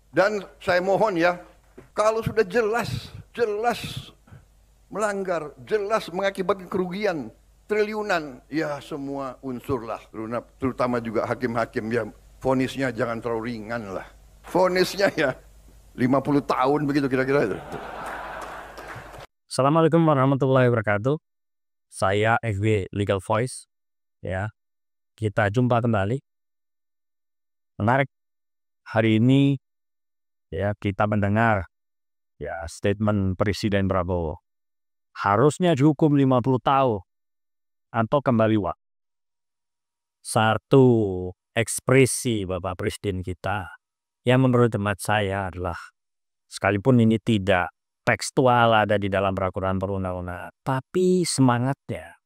Dan saya mohon ya, kalau sudah jelas melanggar, jelas mengakibatkan kerugian triliunan, ya semua unsur lah, terutama juga hakim-hakim ya, vonisnya jangan terlalu ringan lah. Vonisnya ya 50 tahun begitu kira-kira itu. Assalamualaikum warahmatullahi wabarakatuh. Saya FB Legal Voice. Ya, kita jumpa kembali. Menarik. Hari ini ya kita mendengar ya statement Presiden Prabowo. Harusnya dihukum 50 tahun atau kembali waktu. Satu ekspresi Bapak Presiden kita yang menurut hemat saya adalah, sekalipun ini tidak tekstual ada di dalam peraturan perundang-undangan, tapi semangatnya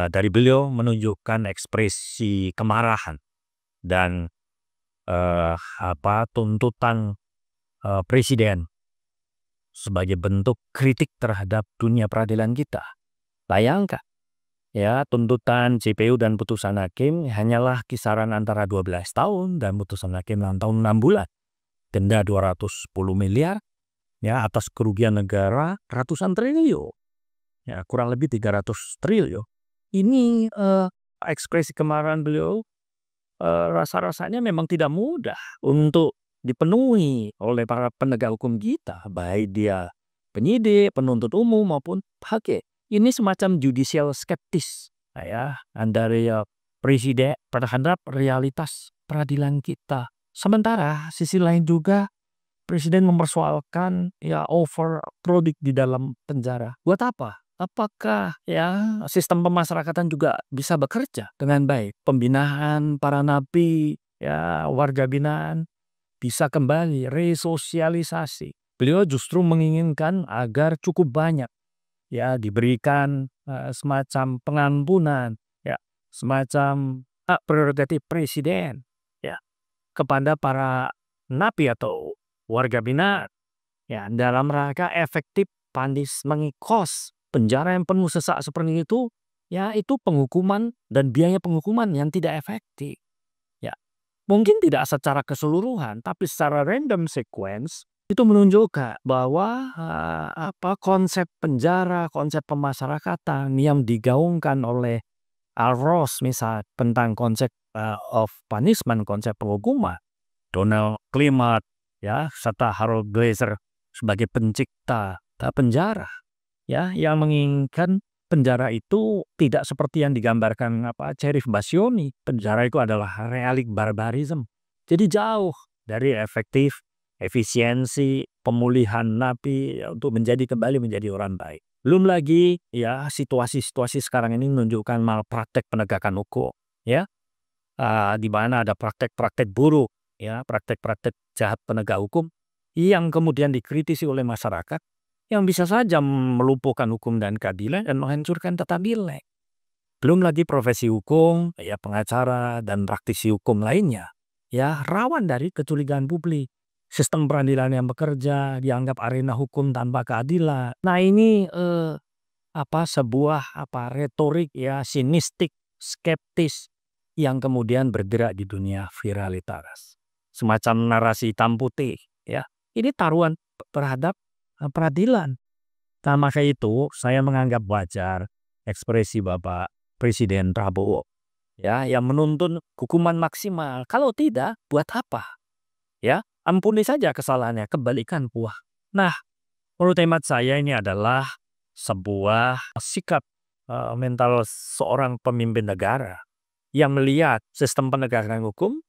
dari beliau menunjukkan ekspresi kemarahan dan tuntutan presiden sebagai bentuk kritik terhadap dunia peradilan kita. Bayangkan ya, tuntutan JPU dan putusan hakim hanyalah kisaran antara 12 tahun dan putusan hakim 6 tahun 6 bulan. Denda 210 miliar ya atas kerugian negara ratusan triliun. Ya, kurang lebih 300 triliun. Ini ekspresi kemarahan beliau rasa-rasanya memang tidak mudah untuk dipenuhi oleh para penegak hukum kita, baik dia penyidik, penuntut umum maupun hakim. Ini semacam judicial skeptis ya dari presiden terhadap realitas peradilan kita. Sementara sisi lain juga presiden mempersoalkan ya overcrowded di dalam penjara. Buat apa? Apakah ya sistem pemasyarakatan juga bisa bekerja dengan baik? Pembinaan para napi, ya warga binaan bisa kembali resosialisasi. Beliau justru menginginkan agar cukup banyak ya diberikan semacam pengampunan, ya semacam hak prerogatif presiden ya kepada para napi atau warga binaan ya dalam rangka efektif punishment cost. Penjara yang penuh sesak seperti itu, ya itu penghukuman dan biaya penghukuman yang tidak efektif. Ya, mungkin tidak secara keseluruhan, tapi secara random sequence itu menunjukkan bahwa konsep penjara, konsep pemasyarakatan yang digaungkan oleh Al Ross misal tentang konsep of punishment, konsep penghukuman, Donald Clement ya serta Harold Glazer sebagai pencipta penjara. Ya, yang menginginkan penjara itu tidak seperti yang digambarkan Cherif Bassioni. Penjara itu adalah relik barbarisme. Jadi jauh dari efektif, efisiensi, pemulihan napi ya, untuk kembali menjadi orang baik. Belum lagi ya situasi-situasi sekarang ini menunjukkan malpraktek penegakan hukum, ya, di mana ada praktek-praktek buruk, ya, praktek-praktek jahat penegak hukum yang kemudian dikritisi oleh masyarakat, yang bisa saja melumpuhkan hukum dan keadilan dan menghancurkan tata nilai. Belum lagi profesi hukum, ya pengacara dan praktisi hukum lainnya, ya rawan dari kecurigaan publik. Sistem peradilan yang bekerja dianggap arena hukum tanpa keadilan. Nah ini sebuah retorik ya sinistik, skeptis yang kemudian bergerak di dunia viralitas. Semacam narasi hitam putih, ya. Ini taruhan terhadap peradilan. Nah, maka itu saya menganggap wajar ekspresi Bapak Presiden Prabowo ya yang menuntut hukuman maksimal. Kalau tidak, buat apa? Ya, ampuni saja kesalahannya, kembalikan buah. Nah, menurut hemat saya ini adalah sebuah sikap mental seorang pemimpin negara yang melihat sistem penegakan hukum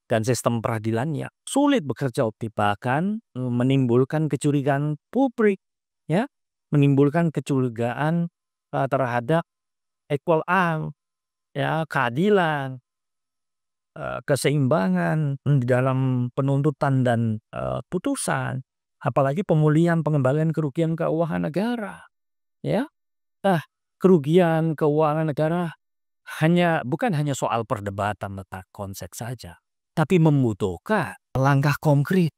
dan sistem peradilannya sulit bekerja optimal, bahkan menimbulkan kecurigaan publik, ya, menimbulkan kecurigaan terhadap equal am, ya, keadilan, keseimbangan di dalam penuntutan dan putusan, apalagi pemulihan pengembalian kerugian keuangan negara, ya. Kerugian keuangan negara bukan hanya soal perdebatan letak konsep saja, tapi membutuhkan langkah konkret,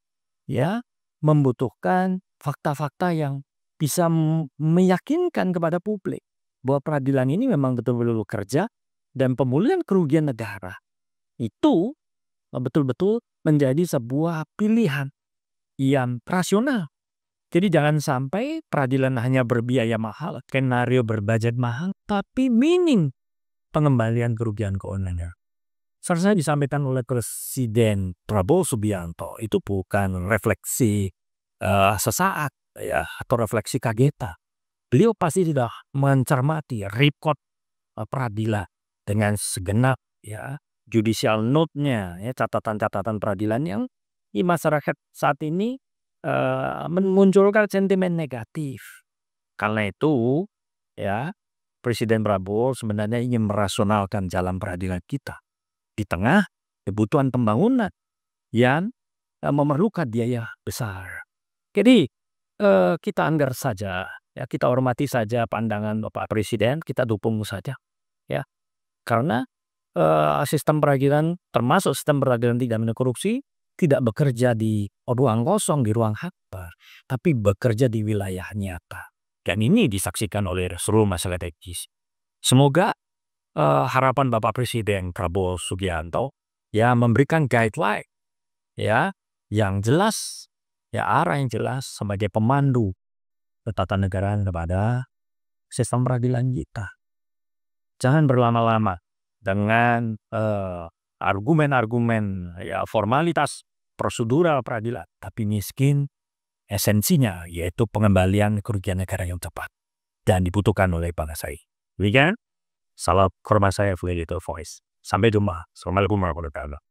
ya, membutuhkan fakta-fakta yang bisa meyakinkan kepada publik bahwa peradilan ini memang betul-betul bekerja dan pemulihan kerugian negara itu betul-betul menjadi sebuah pilihan yang rasional. Jadi jangan sampai peradilan hanya berbiaya mahal, skenario berbudget mahal, tapi minim pengembalian kerugian keuangannya. Seharusnya disampaikan oleh Presiden Prabowo Subianto itu bukan refleksi sesaat ya atau refleksi kageta. Beliau pasti sudah mencermati report peradilan dengan segenap ya judicial note-nya ya catatan-catatan peradilan yang di masyarakat saat ini memunculkan sentimen negatif. Karena itu ya Presiden Prabowo sebenarnya ingin merasionalkan jalan peradilan kita di tengah kebutuhan pembangunan yang memerlukan biaya besar. Jadi kita anggar saja, ya kita hormati saja pandangan Bapak Presiden, kita dukung saja, ya karena sistem peradilan termasuk sistem peradilan tidak pidana korupsi tidak bekerja di ruang kosong, di ruang hampa, tapi bekerja di wilayah nyata. Dan ini disaksikan oleh seluruh masyarakat etis. Semoga harapan Bapak Presiden Prabowo Subianto ya memberikan guideline ya yang jelas, ya arah yang jelas sebagai pemandu ketatanegaraan kepada sistem peradilan kita. Jangan berlama-lama dengan argumen-argumen ya formalitas prosedural peradilan, tapi miskin esensinya, yaitu pengembalian kerugian negara yang cepat dan dibutuhkan oleh bangsa ini. Demikian, salam hormat saya, Full Editor Voice. Sampai jumpa. Assalamualaikum warahmatullahi wabarakatuh.